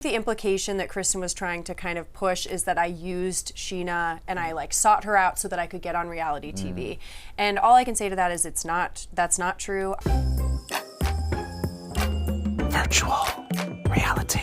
The implication that Kristen was trying to kind of push is that I used Sheena and I like sought her out so that I could get on reality TV. And all I can say to that is that's not true. Virtual reality.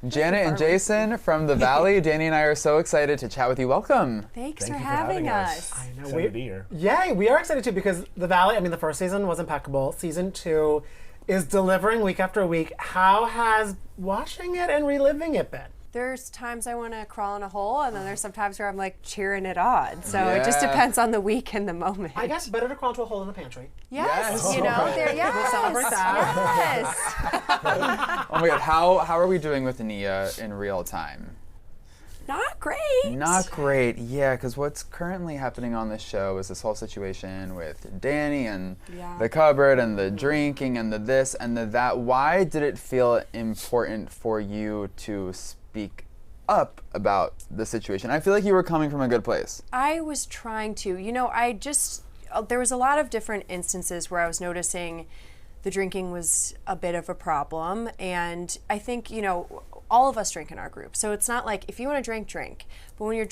Janet and Jason from the Valley. Danny and I are so excited to chat with you. Welcome. Thanks for having us. I know. Excited to be here. Yeah, we are excited too because the Valley, the first season was impeccable. Season 2 is delivering week after week. How has watching it and reliving it been? There's times I want to crawl in a hole, and then there's some times where I'm like cheering it on. So it just depends on the week and the moment. I guess better to crawl into a hole in the pantry. Yes, Yes. you know, there. Yes, We'll celebrate that. yes. Oh my God, how are we doing with Nia in real time? Not great. Not great, yeah, because what's currently happening on this show is this whole situation with Danny and the cupboard and the drinking and the this and the that. Why did it feel important for you to speak up about the situation? I feel like you were coming from a good place. I was trying to. You know, there was a lot of different instances where I was noticing the drinking was a bit of a problem. And I think, you know, all of us drink in our group. So it's not like if you want to drink. But when you're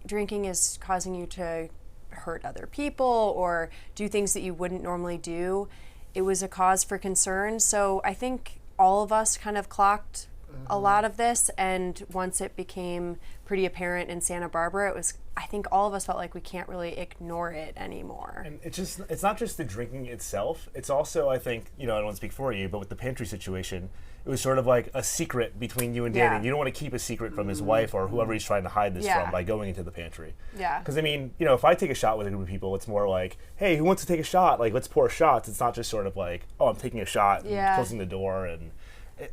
drinking is causing you to hurt other people or do things that you wouldn't normally do, it was a cause for concern. So I think all of us kind of clocked a lot of this, and once it became pretty apparent in Santa Barbara, I think all of us felt like we can't really ignore it anymore. And it's not just the drinking itself, it's also, I think, you know, I don't want to speak for you, but with the pantry situation, it was sort of like a secret between you and Danny. Yeah. You don't want to keep a secret from his wife or whoever he's trying to hide this from by going into the pantry. Yeah. Because, I mean, you know, if I take a shot with a group of people, it's more like, hey, who wants to take a shot? Like, let's pour shots. It's not just sort of like, oh, I'm taking a shot and closing the door. And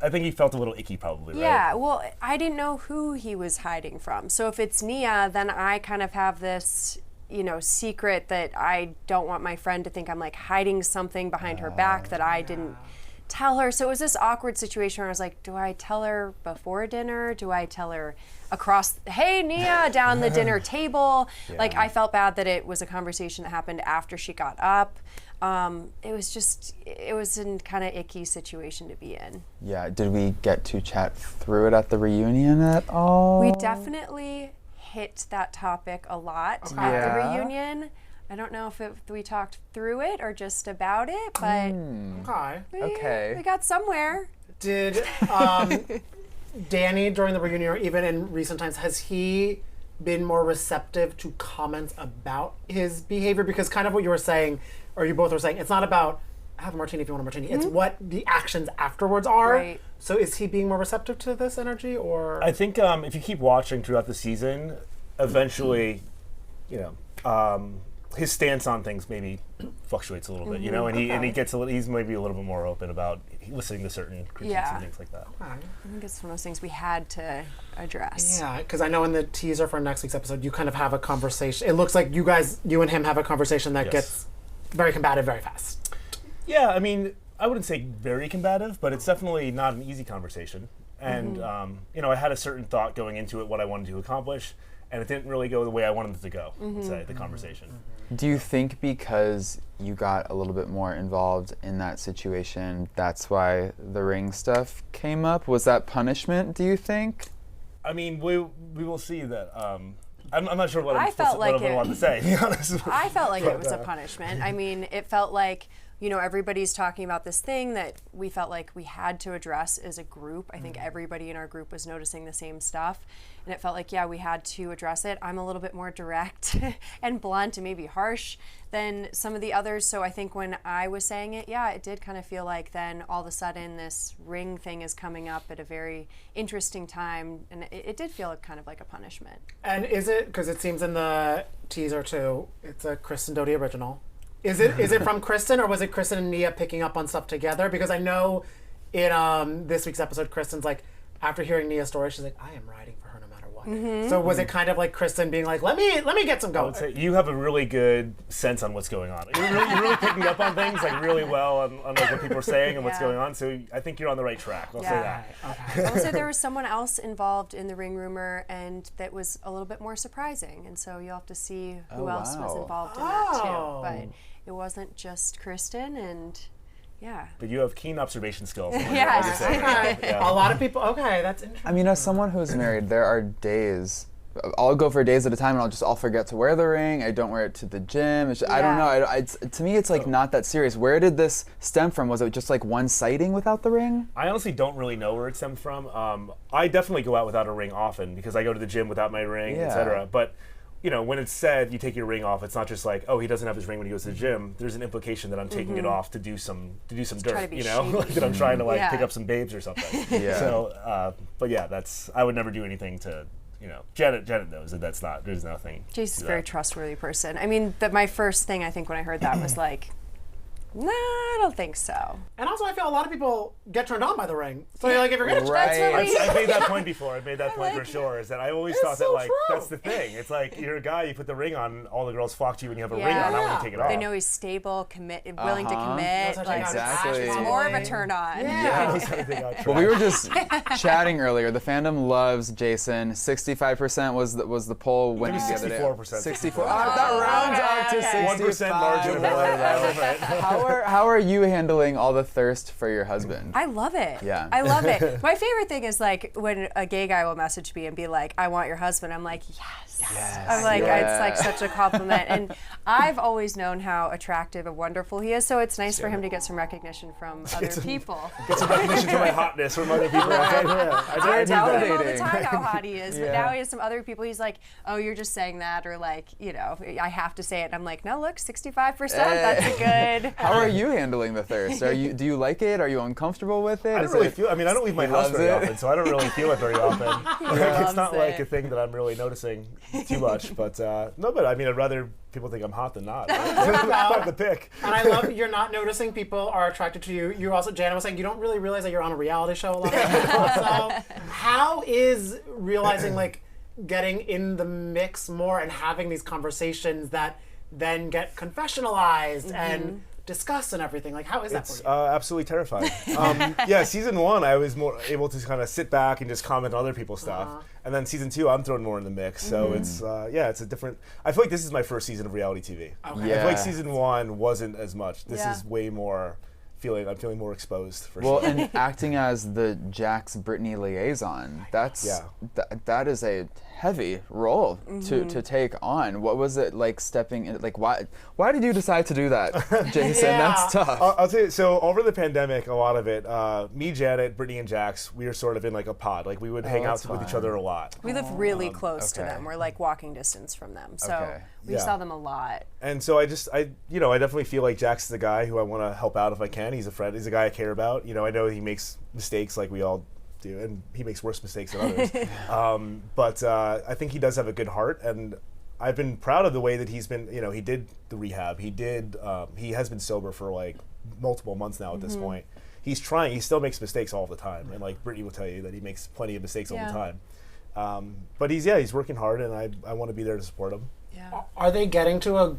I think he felt a little icky probably, right? Yeah, well, I didn't know who he was hiding from. So if it's Nia, then I kind of have this, you know, secret that I don't want my friend to think I'm like hiding something behind her back that I didn't tell her. So it was this awkward situation where I was like, do I tell her before dinner? Do I tell her across, hey, Nia, down the dinner table? Like, I felt bad that it was a conversation that happened after she got up. It was a kind of icky situation to be in. Yeah, did we get to chat through it at the reunion at all? We definitely hit that topic a lot at the reunion. I don't know if we talked through it or just about it, but we got somewhere. Did Danny, during the reunion or even in recent times, has he been more receptive to comments about his behavior? Because kind of what you were saying, or you both were saying, it's not about have a martini if you want a martini. It's what the actions afterwards are. Right. So is he being more receptive to this energy, or? I think if you keep watching throughout the season, eventually, you know, his stance on things maybe fluctuates a little bit, you know, and he gets he's maybe a little bit more open about listening to certain critiques and things like that. I think it's one of those things we had to address. Yeah, because I know in the teaser for next week's episode, you kind of have a conversation. It looks like you and him have a conversation that gets very combative very fast. Yeah, I mean, I wouldn't say very combative, but it's definitely not an easy conversation. And, you know, I had a certain thought going into it, what I wanted to accomplish, and it didn't really go the way I wanted it to go, say, the conversation. Do you think because you got a little bit more involved in that situation, that's why the ring stuff came up? Was that punishment, do you think? I mean, we will see that. I'm not sure what I'm allowed to say, to be honest. I felt like it was a punishment. I mean, it felt like, you know, everybody's talking about this thing that we felt like we had to address as a group. I think everybody in our group was noticing the same stuff. And it felt like, we had to address it. I'm a little bit more direct and blunt and maybe harsh than some of the others. So I think when I was saying it, it did kind of feel like then all of a sudden this ring thing is coming up at a very interesting time. And it did feel kind of like a punishment. And is it, because it seems in the teaser too, it's a Kristen Doute original. Is it from Kristen, or was it Kristen and Nia picking up on stuff together? Because I know in this week's episode, Kristen's like, after hearing Nia's story, she's like, I am riding for her no matter what. So was it kind of like Kristen being like, let me get some going? I would say you have a really good sense on what's going on. You're really picking up on things like really well on like what people are saying and what's going on. So I think you're on the right track. I'll say that. Okay. Also, there was someone else involved in the ring rumor, and that was a little bit more surprising. And so you'll have to see who else was involved in that too. But it wasn't just Kristen, and Yeah. But you have keen observation skills. Yes. Okay. A lot of people. Okay, that's interesting. I mean, as someone who's married, there are days. I'll go for days at a time, and I'll forget to wear the ring. I don't wear it to the gym. It's just, I don't know. To me, it's like not that serious. Where did this stem from? Was it just like one sighting without the ring? I honestly don't really know where it stemmed from. I definitely go out without a ring often because I go to the gym without my ring, etc. But you know, when it's said you take your ring off, it's not just like, oh, he doesn't have his ring when he goes to the gym. There's an implication that I'm taking it off to do some dirt, you know, like that I'm trying to like pick up some babes or something. So, but yeah, I would never do anything to. You know, Janet knows that there's nothing. Jason's a very trustworthy person. I mean, my first thing I think when I heard that was like, nah, I don't think so. And also, I feel a lot of people get turned on by the ring. So you're like, if you're gonna, I've made that point before. I've made that point for sure. Is that I always thought that like that's the thing. It's like you're a guy, you put the ring on, all the girls flock to you when you have a ring on. Not when you take it off. They know he's stable, willing to commit. Like, exactly. It's more of a turn on. Well, we were just chatting earlier. The fandom loves Jason. 65% was the poll when the other day. 64%. 64. That rounds out to 65. 1% margin of error. How are you handling all the thirst for your husband? I love it. Yeah. I love it. My favorite thing is like when a gay guy will message me and be like, I want your husband. I'm like, yes. I'm like, it's like such a compliment. And I've always known how attractive and wonderful he is, so it's nice for him to get some recognition from other people. Get some recognition for my hotness from other people. I tell him all the time how hot he is, but now he has some other people. He's like, oh, you're just saying that, or like, you know, I have to say it. And I'm like, no, look, 65%. That's a good. How are you handling the thirst? Do you like it? Are you uncomfortable with it? I don't really feel. I mean, I don't leave my house very often, so I don't really feel it very often. It's not like a thing that I'm really noticing too much. But no, but I mean, I'd rather people think I'm hot than not. Right? Not the pick. And I love you're not noticing people are attracted to you. You also, Janet was saying, you don't really realize that you're on a reality show a lot. So how is realizing like getting in the mix more and having these conversations that then get confessionalized and discussed and everything? Like, how is that for you? It's absolutely terrifying. Season 1, I was more able to kind of sit back and just comment on other people's stuff. And then season 2, I'm thrown more in the mix. So it's a different. I feel like this is my first season of reality TV. Okay. I feel like season 1 wasn't as much. This is way more. I'm feeling more exposed for sure. Well, and acting as the Jax Britney liaison, that is a heavy role to take on. What was it like stepping in? Like, why did you decide to do that, Jason? That's tough. I'll tell you. So over the pandemic, a lot of it, me, Janet, Brittany, and Jax, we were sort of in like a pod. Like we would hang out with each other a lot. We live really close to them. We're like walking distance from them, so we saw them a lot. And so I definitely feel like Jax is the guy who I want to help out if I can. He's a friend. He's a guy I care about. You know, I know he makes mistakes like we all do, and he makes worse mistakes than others. But I think he does have a good heart, and I've been proud of the way that he's been. You know, he did the rehab. He has been sober for like multiple months now at this point. He's trying. He still makes mistakes all the time, and like Brittany will tell you that he makes plenty of mistakes all the time. But he's working hard, and I want to be there to support him. Yeah. Are they getting to a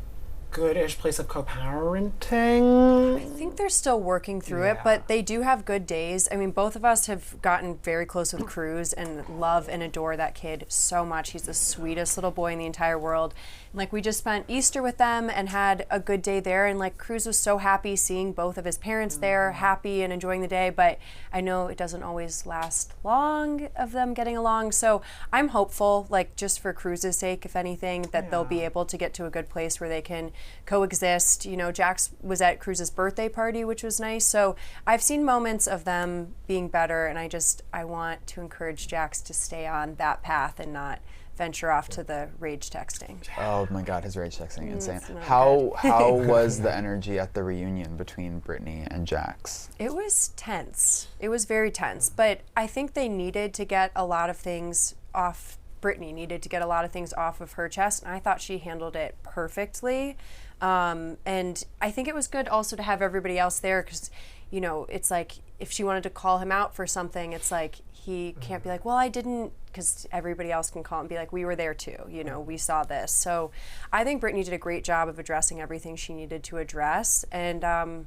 good-ish place of co-parenting? I think they're still working through it, but they do have good days. I mean, both of us have gotten very close with Cruz and love and adore that kid so much. He's the sweetest little boy in the entire world. And, like, we just spent Easter with them and had a good day there, and like Cruz was so happy seeing both of his parents there, happy and enjoying the day, but I know it doesn't always last long of them getting along, so I'm hopeful, like just for Cruz's sake, if anything, that they'll be able to get to a good place where they can coexist. You know, Jax was at Cruz's birthday party, which was nice. So I've seen moments of them being better, and I want to encourage Jax to stay on that path and not venture off to the rage texting. Oh my God, his rage texting, insane. How was the energy at the reunion between Brittany and Jax? It was tense. It was very tense, but I think they needed to get a lot of things off. Brittany needed to get a lot of things off of her chest, and I thought she handled it perfectly. And I think it was good also to have everybody else there, because, you know, it's like if she wanted to call him out for something, it's like he can't be like, well, I didn't, because everybody else can call and be like, we were there too, you know, we saw this. So I think Brittany did a great job of addressing everything she needed to address, and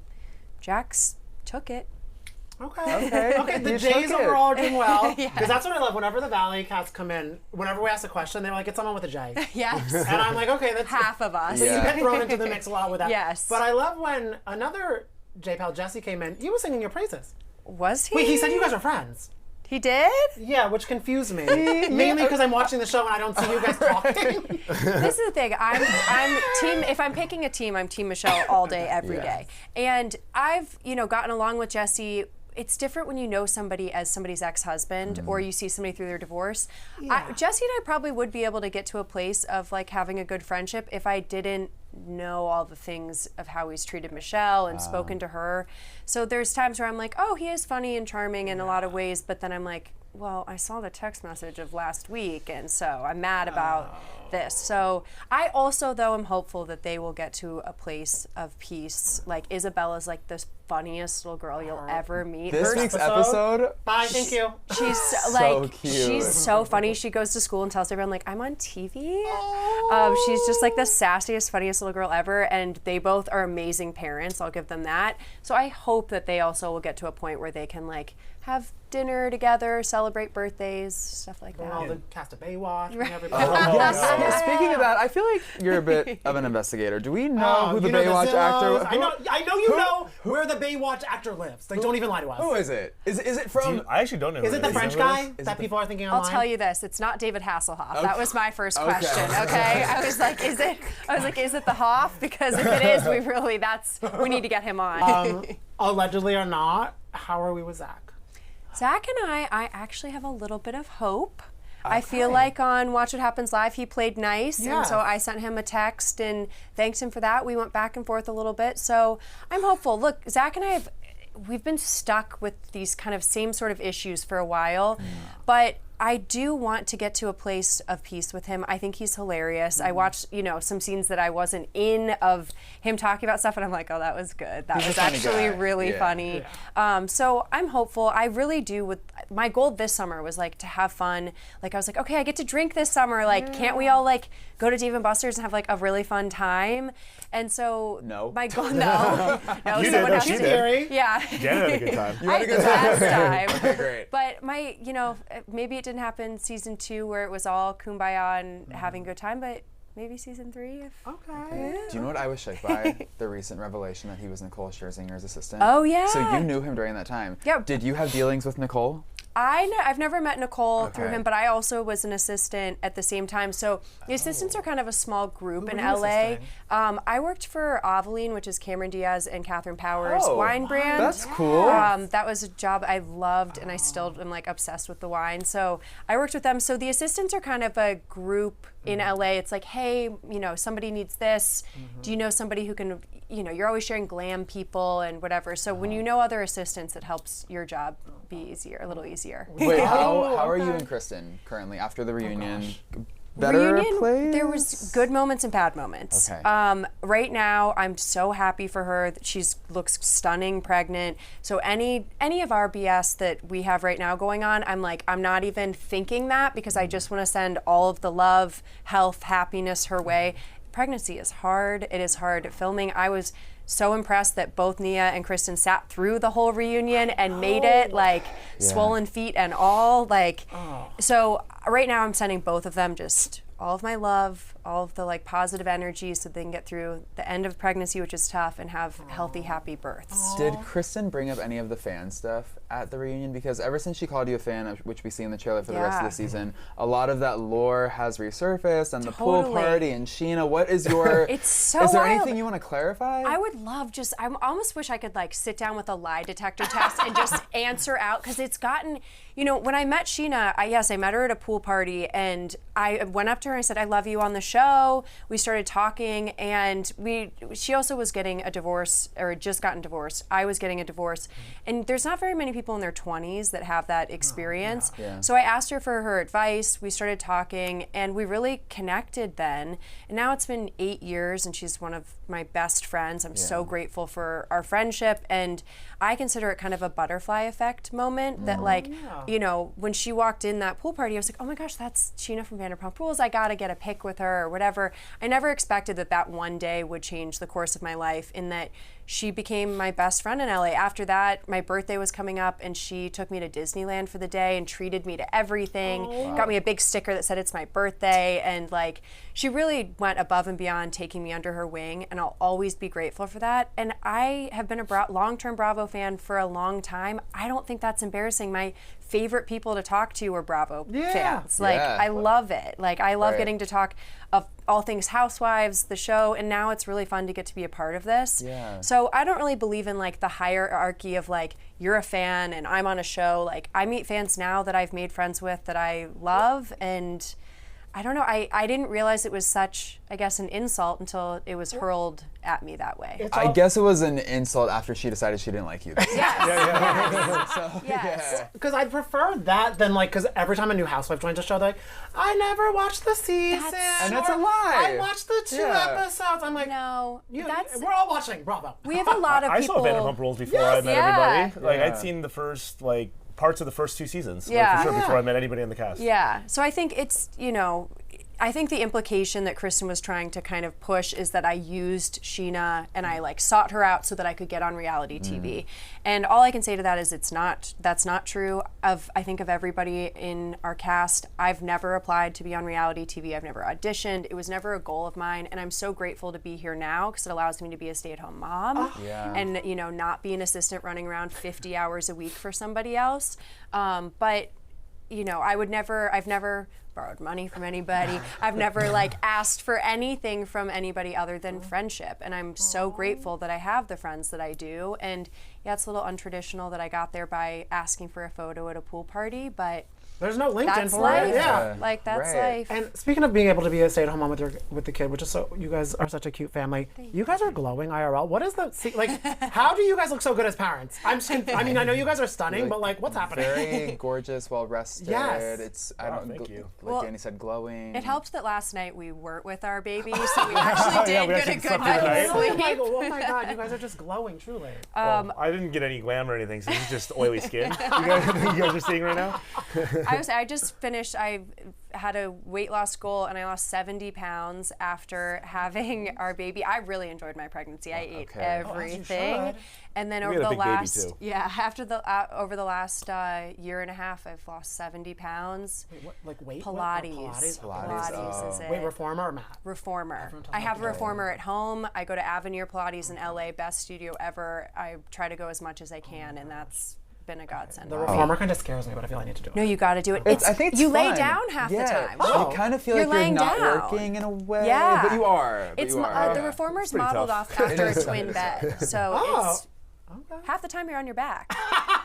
Jax took it. Okay. The J's overall are doing well, because that's what I love. Whenever the Valley cats come in, whenever we ask a question, they're like, it's someone with a J. Yes. And I'm like, okay, that's half of us. So you get thrown into the mix a lot with that. Yes. But I love when another J-Pal Jesse came in, he was singing your praises. Was he? Wait, he said you guys are friends. He did? Yeah, which confused me. Mainly because I'm watching the show and I don't see you guys talking. This is the thing. I'm team. If I'm picking a team, I'm Team Michelle all day, every day. And I've gotten along with Jesse. It's different when you know somebody as somebody's ex-husband or you see somebody through their divorce. Jesse and I probably would be able to get to a place of like having a good friendship if I didn't know all the things of how he's treated Michelle and spoken to her. So there's times where I'm like, oh, he is funny and charming in a lot of ways, but then I'm like, well, I saw the text message of last week, and so I'm mad about this. So I also, though, am hopeful that they will get to a place of peace. Like, Isabella's like the funniest little girl you'll ever meet. This week's episode, bye, thank you. She's so cute. She's so funny. She goes to school and tells everyone, like, I'm on TV. She's just like the sassiest, funniest little girl ever, and they both are amazing parents. I'll give them that. So I hope that they also will get to a point where they can like have dinner together, celebrate birthdays, stuff like that. All the cast of Baywatch and everybody. Yes. Speaking of that, I feel like you're a bit of an investigator. Do we know who the Baywatch actor? I know you know where the Baywatch actor lives. Like, don't even lie to us. Who is it? Is it from? I actually don't know. Is it the French guy that people are thinking online? I'll tell you this: it's not David Hasselhoff. That was my first question. Okay, I was like, is it the Hoff? Because if it is, we need to get him on. Allegedly or not, how are we with Zach? Zach and I actually have a little bit of hope. I feel like on Watch What Happens Live, he played nice, and so I sent him a text and thanked him for that. We went back and forth a little bit, so I'm hopeful. Look, Zach and I we've been stuck with these kind of same sort of issues for a while, but I do want to get to a place of peace with him. I think he's hilarious. I watched, some scenes that I wasn't in of him talking about stuff, and I'm like, oh, that was good. That was actually really funny. So I'm hopeful. I really do. My goal this summer was like to have fun. Like I was like, okay, I get to drink this summer. Like, can't we all like go to Dave & Buster's and have like a really fun time? And so my goal, no, You someone did. else She did. did. Yeah. Janet had a good time. I had a good time. Okay, great. But maybe it didn't happen season 2 where it was all kumbaya and having a good time, but maybe season 3 Okay. Do you know what I was shocked by? The recent revelation that he was Nicole Scherzinger's assistant. Oh, yeah. So you knew him during that time. Yeah. Did you have dealings with Nicole? I've never met Nicole through him, but I also was an assistant at the same time. So the assistants are kind of a small group in LA. I worked for Aveline, which is Cameron Diaz and Catherine Powers' wine brand. That's cool. That was a job I loved, and I still am like obsessed with the wine. So I worked with them. So the assistants are kind of a group in LA. It's like, hey, somebody needs this. Do you know somebody who can, you're always sharing glam people and whatever. So when you know other assistants, it helps your job be a little easier. Wait, how are you and Kristen currently after the reunion? Better Reunion, place? there was good moments and bad moments. Okay. Right now, I'm so happy for her that she looks stunning, pregnant. So any of our BS that we have right now going on, I'm not even thinking that because I just want to send all of the love, health, happiness her way. Pregnancy is hard. It is hard filming. I was so impressed that both Nia and Kristen sat through the whole reunion and made it, swollen feet and all. So right now I'm sending both of them just all of my love, all of the positive energy so they can get through the end of pregnancy, which is tough, and have healthy, happy births. Did Kristen bring up any of the fan stuff at the reunion? Because ever since she called you a fan, which we see in the trailer for the rest of the season, a lot of that lore has resurfaced, and the pool party and Sheena. What is your... It's so Is there wild. anything you want to clarify? I would love I almost wish I could sit down with a lie detector test and just answer out, because it's gotten, when I met Sheena, I met her at a pool party, and I went up to her and I said, I love you on the show. We started talking, and she also was getting a divorce, or had just gotten divorced. I was getting a divorce, and there's not very many people in their 20s that have that experience. So I asked her for her advice. We started talking, and we really connected then. And now it's been 8 years, and she's one of my best friends. I'm so grateful for our friendship, and I consider it kind of a butterfly effect moment that when she walked in that pool party, I was like, oh my gosh, that's Sheena from Vanderpump Rules. I got to get a pic with her or whatever. I never expected that one day would change the course of my life, in that she became my best friend in LA. After that, my birthday was coming up and she took me to Disneyland for the day and treated me to everything. Got me a big sticker that said it's my birthday, and like she really went above and beyond, taking me under her wing, and I'll always be grateful for that. And I have been a long-term Bravo fan for a long time. I don't think that's embarrassing. My favorite people to talk to are Bravo fans. Like I love it. Like I love getting to talk of all things Housewives, the show, and now it's really fun to get to be a part of this. So I don't really believe in like the hierarchy of like, you're a fan and I'm on a show. Like I meet fans now that I've made friends with that I love, and I don't know, I didn't realize it was such, I guess, an insult until it was hurled at me that way. I guess it was an insult after she decided she didn't like you. Yes. Because I'd prefer that than like, because every time a new housewife joins a show, they're like, I never watched the season. And that's a lie. I watched the 2 episodes. I'm like, No, we're all watching Bravo. we have a lot of I people. saw Vanderpump Rules before I met everybody. Like I'd seen the first like parts of the first 2 seasons, like, for sure, before I met anybody on the cast. Yeah, so I think it's, I think the implication that Kristen was trying to kind of push is that I used Sheena and I like sought her out so that I could get on reality TV. And all I can say to that is that's not true. I think of everybody in our cast, I've never applied to be on reality TV. I've never auditioned. It was never a goal of mine. And I'm so grateful to be here now because it allows me to be a stay-at-home mom and, not be an assistant running around 50 hours a week for somebody else. But I've never borrowed money from anybody. I've never like asked for anything from anybody other than friendship. And I'm so grateful that I have the friends that I do. And yeah, it's a little untraditional that I got there by asking for a photo at a pool party, but there's no LinkedIn that's for life. it. Yeah. Like that's life. And speaking of being able to be a stay-at-home mom with the kid, which is so, you guys are such a cute family. You guys are glowing IRL. What is like? How do you guys look so good as parents? I mean, I know you guys are stunning, but like, what's happening? Very gorgeous, well rested. Yes. It's thank you. Like Danny said, glowing. It helped that last night we weren't with our baby, so we actually did get a good night's Oh sleep. my God, you guys are just glowing, truly. Well, I didn't get any glam or anything, so this is just oily skin. You guys are seeing right now. I just finished. I had a weight loss goal and I lost 70 pounds after having our baby. I really enjoyed my pregnancy. I ate everything. And then over the last over the last year and a half, I've lost 70 pounds. Wait, what, like weight? Pilates. Pilates is it. Wait, reformer or mat? Reformer. I have a reformer at home. I go to Avenir Pilates in LA, best studio ever. I try to go as much as I can, and that's been a godsend. The reformer kind of scares me, but I feel I need to do it. No, you got to do it. I think it's you fun. lay down half the time. You kind of feel like you're not working in a way. Yeah. But you are. The reformer's modeled off after a twin bed. So it's half the time you're on your back.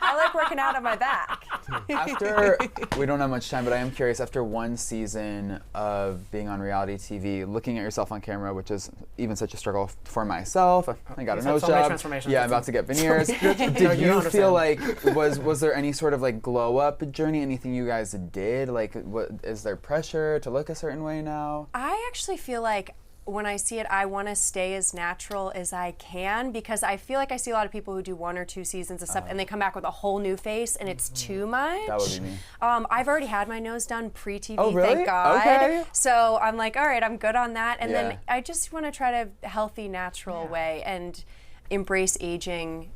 I like working out on my back. After, we don't have much time, but I am curious, after one season of being on reality TV, looking at yourself on camera, which is even such a struggle for myself, I got a nose job. Yeah, I'm about to get veneers. Did you feel like, was there any sort of like glow up journey, anything you guys did? Like, is there pressure to look a certain way now? I actually feel like when I see it, I want to stay as natural as I can, because I feel like I see a lot of people who do 1 or 2 seasons of stuff and they come back with a whole new face and it's too much. That would be me. I've already had my nose done pre-TV, really? thank God. Okay. So I'm like, all right, I'm good on that. And then I just want to try to healthy, natural way and embrace aging,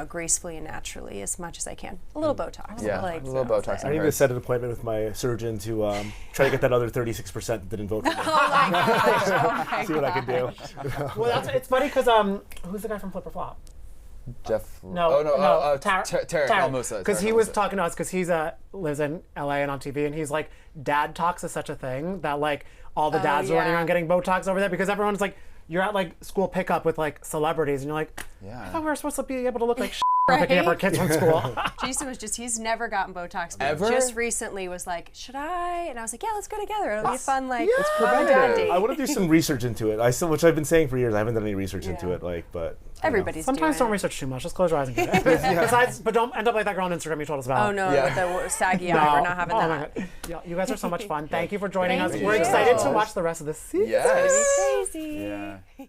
gracefully and naturally as much as I can. A little Botox. Yeah, a little Botox. I need to set an appointment with my surgeon to try to get that other 36% that didn't vote for me. Oh my gosh. See what I can do. Well, it's funny because who's the guy from Flip or Flop? Jeff. Tarek Musa. Because he was talking to us because he's lives in LA and on TV, and he's like, dad talks is such a thing that like all the dads are running around getting Botox over there because everyone's like, you're at like school pickup with like celebrities and you're like, I thought we were supposed to be able to look like picking up our kids from school. Jason he's never gotten Botox. Ever? Just recently was like, should I? And I was like, yeah, let's go together. It'll be fun, like, It's preventative. I want to do some research into it. Which I've been saying for years. I haven't done any research into it, but everybody's sometimes doing don't research too much. Just close your eyes and get it. Besides, but don't end up like that girl on Instagram you told us about. Oh no, with the saggy eye, we're not having that. My God. Yeah, you guys are so much fun. Thank you for joining us. Thank We're you. excited to watch the rest of the season. Yes. Crazy. Yeah.